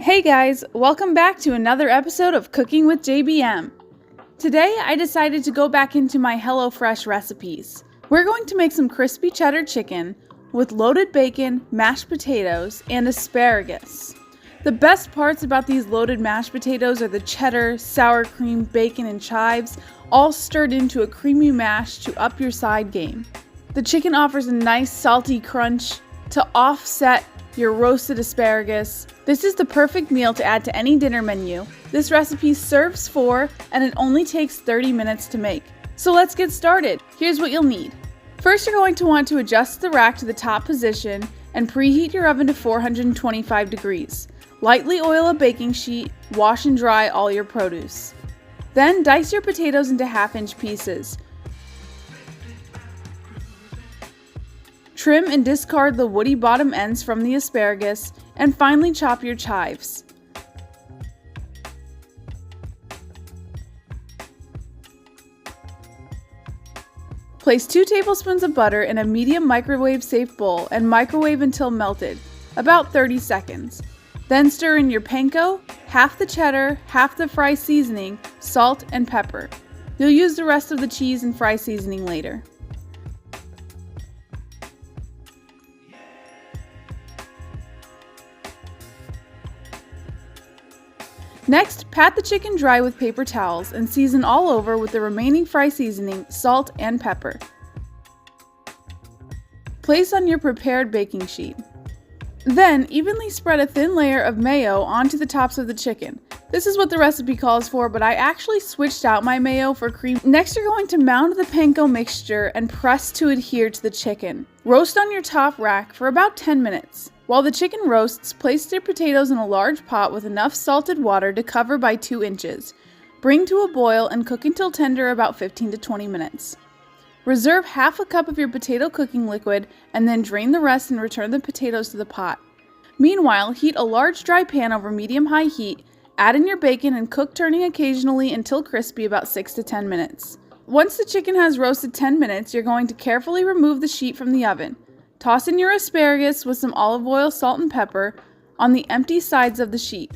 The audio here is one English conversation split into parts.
Hey guys, welcome back to another episode of Cooking with JBM. Today I decided to go back into my HelloFresh recipes. We're going to make some crispy cheddar chicken with loaded bacon, mashed potatoes, and asparagus. The best parts about these loaded mashed potatoes are the cheddar, sour cream, bacon, and chives, all stirred into a creamy mash to up your side game. The chicken offers a nice salty crunch to offset your roasted asparagus. This is the perfect meal to add to any dinner menu. This recipe serves 4 and it only takes 30 minutes to make. So let's get started. Here's what you'll need. First, you're going to want to adjust the rack to the top position and preheat your oven to 425 degrees. Lightly oil a baking sheet, wash and dry all your produce. Then dice your potatoes into half-inch pieces. Trim and discard the woody bottom ends from the asparagus, and finally chop your chives. Place 2 tablespoons of butter in a medium microwave-safe bowl and microwave until melted, about 30 seconds. Then stir in your panko, half the cheddar, half the fry seasoning, salt, and pepper. You'll use the rest of the cheese and fry seasoning later. Next, pat the chicken dry with paper towels and season all over with the remaining fry seasoning, salt, and pepper. Place on your prepared baking sheet. Then, evenly spread a thin layer of mayo onto the tops of the chicken. This is what the recipe calls for, but I actually switched out my mayo for cream. Next, you're going to mound the panko mixture and press to adhere to the chicken. Roast on your top rack for about 10 minutes. While the chicken roasts, place your potatoes in a large pot with enough salted water to cover by 2 inches. Bring to a boil and cook until tender, about 15 to 20 minutes. Reserve half a cup of your potato cooking liquid and then drain the rest and return the potatoes to the pot. Meanwhile, heat a large dry pan over medium-high heat, add in your bacon and cook, turning occasionally until crispy, about 6 to 10 minutes. Once the chicken has roasted 10 minutes, you're going to carefully remove the sheet from the oven. Toss in your asparagus with some olive oil, salt, and pepper on the empty sides of the sheet.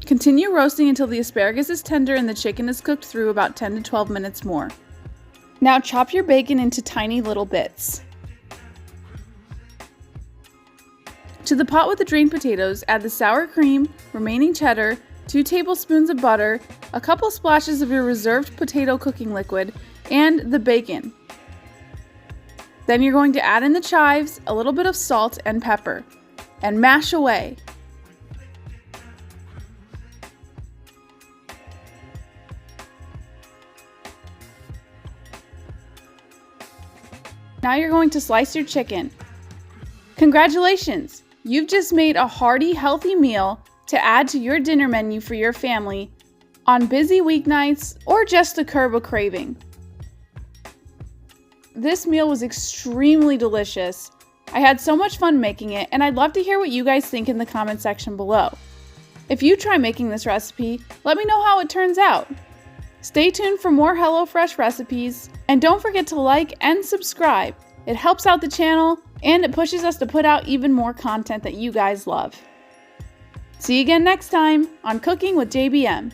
Continue roasting until the asparagus is tender and the chicken is cooked through, about 10 to 12 minutes more. Now chop your bacon into tiny little bits. To the pot with the drained potatoes, add the sour cream, remaining cheddar, 2 tablespoons of butter, a couple splashes of your reserved potato cooking liquid, and the bacon. Then you're going to add in the chives, a little bit of salt and pepper, and mash away. Now you're going to slice your chicken. Congratulations! You've just made a hearty, healthy meal to add to your dinner menu for your family on busy weeknights or just to curb a craving. This meal was extremely delicious. I had so much fun making it, and I'd love to hear what you guys think in the comment section below. If you try making this recipe, let me know how it turns out. Stay tuned for more HelloFresh recipes, and don't forget to like and subscribe. It helps out the channel, and it pushes us to put out even more content that you guys love. See you again next time on Cooking with JBM.